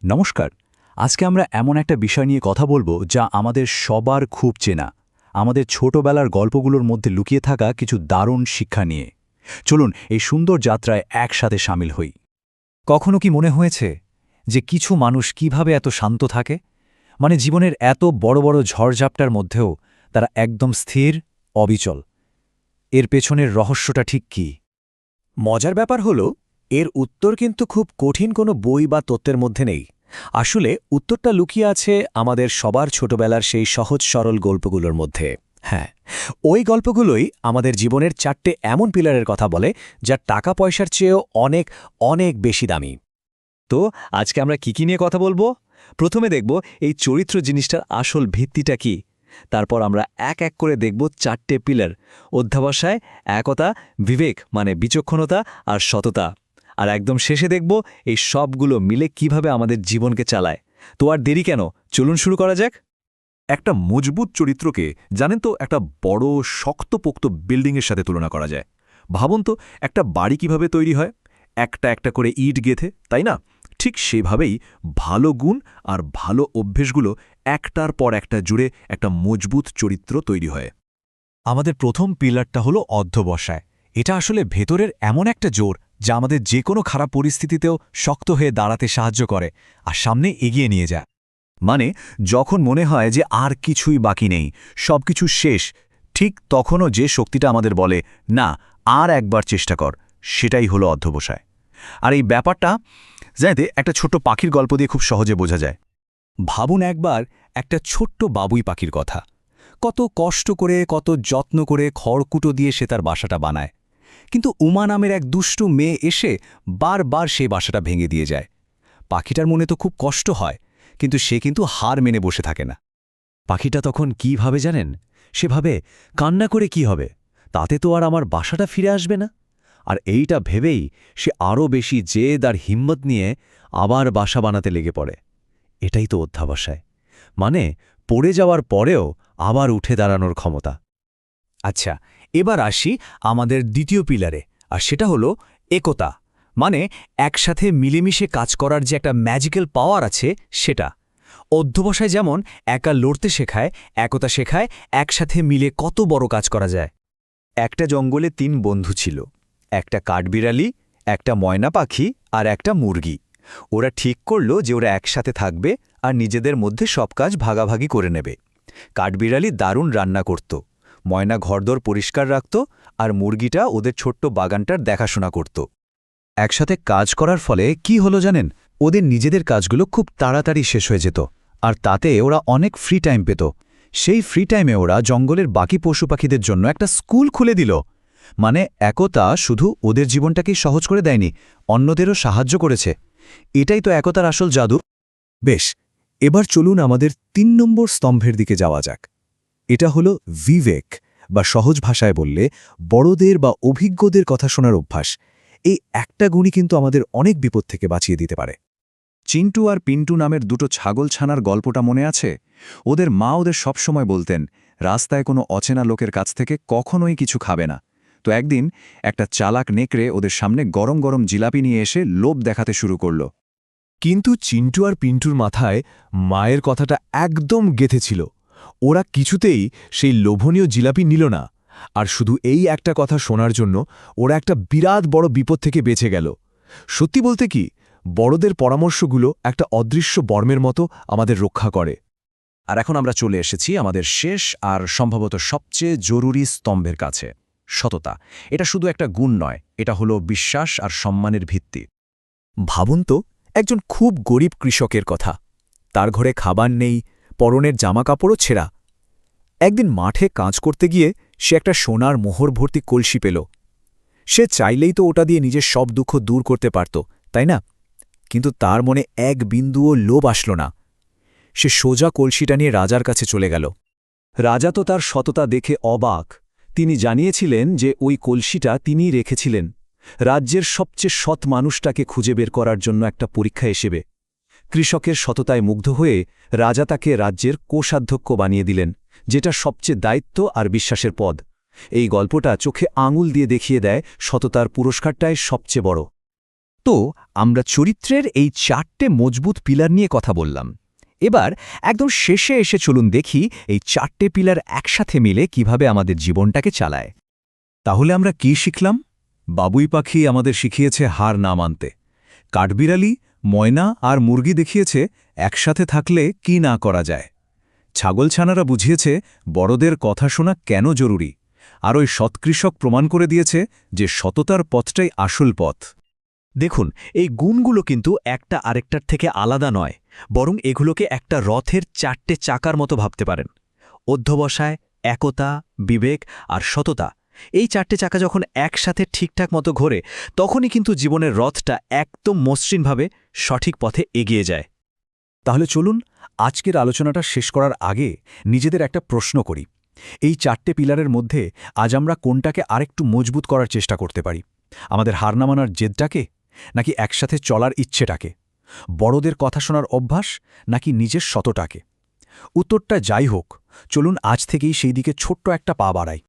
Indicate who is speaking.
Speaker 1: নমস্কার। আজকে আমরা এমন একটা বিষয় নিয়ে কথা বলবো যা আমাদের সবার খুব চেনা, আমাদের ছোটবেলার গল্পগুলোর মধ্যে লুকিয়ে থাকা কিছু দারুণ শিক্ষা নিয়ে। চলুন এই সুন্দর যাত্রায় একসাথে সামিল হই। কখনো কি মনে হয়েছে যে কিছু মানুষ কিভাবে এত শান্ত থাকে, মানে জীবনের এত বড় বড় ঝড়ঝাপটার মধ্যেও তারা একদম স্থির, অবিচল? এর পেছনের রহস্যটা ঠিক কী?
Speaker 2: মজার ব্যাপার হলো, এর উত্তর কিন্তু খুব কঠিন কোনো বই বা তত্ত্বের মধ্যে নেই। আসলে উত্তরটা লুকিয়ে আছে আমাদের সবার ছোটবেলার সেই সহজ সরল গল্পগুলোর মধ্যে। হ্যাঁ, ওই গল্পগুলোই আমাদের জীবনের 4টে এমন পিলারের কথা বলে, যা টাকা পয়সার চেয়েও অনেক অনেক বেশি দামি।
Speaker 1: তো আজকে আমরা কি নিয়ে কথা বলবো? প্রথমে দেখব এই চরিত্র জিনিসটার আসল ভিত্তিটা কি। তারপর আমরা এক এক করে দেখব 4টে পিলার: অধ্যাবসায়, একতা, বিবেক মানে বিচক্ষণতা আর সততা। আর একদম শেষে দেখব এই সবগুলো মিলে কিভাবে আমাদের জীবনকে চালায়। তো আর দেরি কেন, চলুন শুরু করা যাক।
Speaker 3: একটা মজবুত চরিত্রকে জানেন তো একটা বড় শক্তপোক্ত বিল্ডিংয়ের সাথে তুলনা করা যায়। ভাবুন তো একটা বাড়ি কিভাবে তৈরি হয়, একটা একটা করে ইট গেঁথে, তাই না? ঠিক সেভাবেই ভালো গুণ আর ভালো অভ্যেসগুলো একটার পর একটা জুড়ে একটা মজবুত চরিত্র তৈরি হয়।
Speaker 1: আমাদের প্রথম পিলারটা হলো অধ্যবসায়। এটা আসলে ভেতরের এমন একটা জোর যা আমাদের যে কোনো খারাপ পরিস্থিতিতেও শক্ত হয়ে দাঁড়াতে সাহায্য করে আর সামনে এগিয়ে নিয়ে যায়। মানে যখন মনে হয় যে আর কিছুই বাকি নেই, সবকিছু শেষ, ঠিক তখনও যে শক্তিটা আমাদের বলে, না, আর একবার চেষ্টা কর, সেটাই হলো অধ্যবসায়। আর এই ব্যাপারটা জানতে একটা ছোট্ট পাখির গল্প দিয়ে খুব সহজে বোঝা যায়। ভাবুন একবার একটা ছোট্ট বাবুই পাখির কথা। কত কষ্ট করে, কত যত্ন করে খড়কুটো দিয়ে সে তার বাসাটা বানায়, কিন্তু উমা নামের এক দুষ্টু মেয়ে এসে বারবার সেই বাসাটা ভেঙে দিয়ে যায়। পাখিটার মনে তো খুব কষ্ট হয়, কিন্তু সে কিন্তু হার মেনে বসে থাকে না। পাখিটা তখন কি ভাবে জানেন? সে ভাবে, কান্না করে কি হবে, তাতে তো আর আমার বাসাটা ফিরে আসবে না। আর এইটা ভেবেই সে আরও বেশি জেদ আর হিম্মত নিয়ে আবার বাসা বানাতে লেগে পড়ে। এটাই তো অধ্যবসায়, মানে পড়ে যাওয়ার পরেও আবার উঠে দাঁড়ানোর ক্ষমতা। আচ্ছা, এবার আসি আমাদের দ্বিতীয় পিলারে, আর সেটা হলো একতা, মানে একসাথে মিলেমিশে কাজ করার যে একটা ম্যাজিক্যাল পাওয়ার আছে সেটা। অধ্যবসায় যেমন একা লড়তে শেখায়, একতা শেখায় একসাথে মিলে কত বড় কাজ করা যায়। একটা জঙ্গলে 3 বন্ধু ছিল, একটা কাঠবিড়ালি, একটা ময়না পাখি আর একটা মুরগি। ওরা ঠিক করল যে ওরা একসাথে থাকবে আর নিজেদের মধ্যে সব কাজ ভাগাভাগি করে নেবে। কাঠবিড়ালি দারুণ রান্না করত, ময়না ঘরদোর পরিষ্কার রাখত, আর মুরগিটা ওদের ছোট্ট বাগানটার দেখাশোনা করত। একসাথে কাজ করার ফলে কি হলো জানেন? ওদের নিজেদের কাজগুলো খুব তাড়াতাড়ি শেষ হয়ে যেত, আর তাতে ওরা অনেক ফ্রি টাইম পেত। সেই ফ্রি টাইমে ওরা জঙ্গলের বাকি পশু পাখিদের জন্য একটা স্কুল খুলে দিল। মানে একতা শুধু ওদের জীবনটাকেই সহজ করে দেয়নি, অন্যদেরও সাহায্য করেছে। এটাই তো একতার আসল জাদু। বেশ, এবার চলুন আমাদের 3 নম্বর স্তম্ভের দিকে যাওয়া যাক। এটা হলো বিবেক, বা সহজ ভাষায় বললে বড়দের বা অভিজ্ঞদের কথা শোনার অভ্যাস। এই একটা গুণই কিন্তু আমাদের অনেক বিপদ থেকে বাঁচিয়ে দিতে পারে।
Speaker 3: চিন্টু আর পিন্টু নামের দুটো ছাগলছানার গল্পটা মনে আছে? ওদের মা ওদের সবসময় বলতেন, রাস্তায় কোনো অচেনা লোকের কাছ থেকে কখনোই কিছু খাবে না। তো একদিন একটা চালাক নেকড়ে ওদের সামনে গরম গরম জিলাপি নিয়ে এসে লোভ দেখাতে শুরু করল।
Speaker 2: কিন্তু চিন্টু আর পিন্টুর মাথায় মায়ের কথাটা একদম গেঁথে ছিল। ওরা কিছুতেই সেই লোভনীয় জিলাপি নিল না, আর শুধু এই একটা কথা শোনার জন্য ওরা একটা বিরাট বড় বিপদ থেকে বেঁচে গেল। সত্যি বলতে কি, বড়দের পরামর্শগুলো একটা অদৃশ্য বর্মের মতো আমাদের রক্ষা করে।
Speaker 3: আর এখন আমরা চলে এসেছি আমাদের শেষ আর সম্ভবত সবচেয়ে জরুরি স্তম্ভের কাছে, সততা। এটা শুধু একটা গুণ নয়, এটা হলো বিশ্বাস আর সম্মানের ভিত্তি।
Speaker 2: ভাবুন তো একজন খুব গরিব কৃষকের কথা। তার ঘরে খাবার নেই, পরনের জামাকাপড়ও ছেঁড়া। একদিন মাঠে কাজ করতে গিয়ে সে একটা সোনার মোহর ভর্তি কলসি পেল। সে চাইলেই তো ওটা দিয়ে নিজের সব দুঃখ দূর করতে পারত, তাই না? কিন্তু তার মনে এক বিন্দুও লোভ আসল না। সে সোজা কলসিটা নিয়ে রাজার কাছে চলে গেল।
Speaker 1: রাজা তো তার সততা দেখে অবাক। তিনি জানিয়েছিলেন যে ওই কলসিটা তিনিই রেখেছিলেন, রাজ্যের সবচেয়ে সৎ মানুষটাকে খুঁজে বের করার জন্য একটা পরীক্ষা হিসেবে। কৃষকের সততায় মুগ্ধ হয়ে রাজা তাকে রাজ্যের কোষাধ্যক্ষ বানিয়ে দিলেন, যেটা সবচেয়ে দায়িত্ব আর বিশ্বাসের পদ। এই গল্পটা চোখে আঙুল দিয়ে দেখিয়ে দেয় সততার পুরস্কারটাই সবচেয়ে বড়।
Speaker 2: তো আমরা চরিত্রের এই 4টে মজবুত পিলার নিয়ে কথা বললাম। এবার একদম শেষে এসে চলুন দেখি এই 4টে পিলার একসাথে মিলে কিভাবে আমাদের জীবনটাকে চালায়।
Speaker 1: তাহলে আমরা কি শিখলাম? বাবুই পাখি আমাদের শিখিয়েছে হার না মানতে। কাঠবিড়ালি, ময়না আর মুরগি দেখিয়েছে একসাথে থাকলে কি না করা যায়। ছাগলছানারা বুঝিয়েছে বড়দের কথা শোনা কেন জরুরি। আর ওই সৎকৃষক প্রমাণ করে দিয়েছে যে সততার পথটাই আসল পথ।
Speaker 4: দেখুন, এই গুণগুলো কিন্তু একটা আরেকটার থেকে আলাদা নয়, বরং এগুলোকে একটা রথের 4টে চাকার মতো ভাবতে পারেন। অধ্যবসায়, একতা, বিবেক আর সততা, এই 4টে চাকা যখন একসাথে ঠিকঠাক মতো ঘোরে, তখনই কিন্তু জীবনের রথটা একদম মসৃণভাবে সঠিক পথে এগিয়ে যায়।
Speaker 1: তাহলে চলুন আজকের আলোচনাটা শেষ করার আগে নিজেদের একটা প্রশ্ন করি। এই 4টে পিলারের মধ্যে আজ আমরা কোনটাকে আরেকটু মজবুত করার চেষ্টা করতে পারি? আমাদের হার না মানার জেদটাকে, নাকি একসাথে চলার ইচ্ছেটাকে? বড়দের কথা শোনার অভ্যাস, নাকি নিজের সতটাকে? উত্তরটা যাই হোক, চলুন আজ থেকেই সেই দিকে ছোট্ট একটা পা বাড়াই।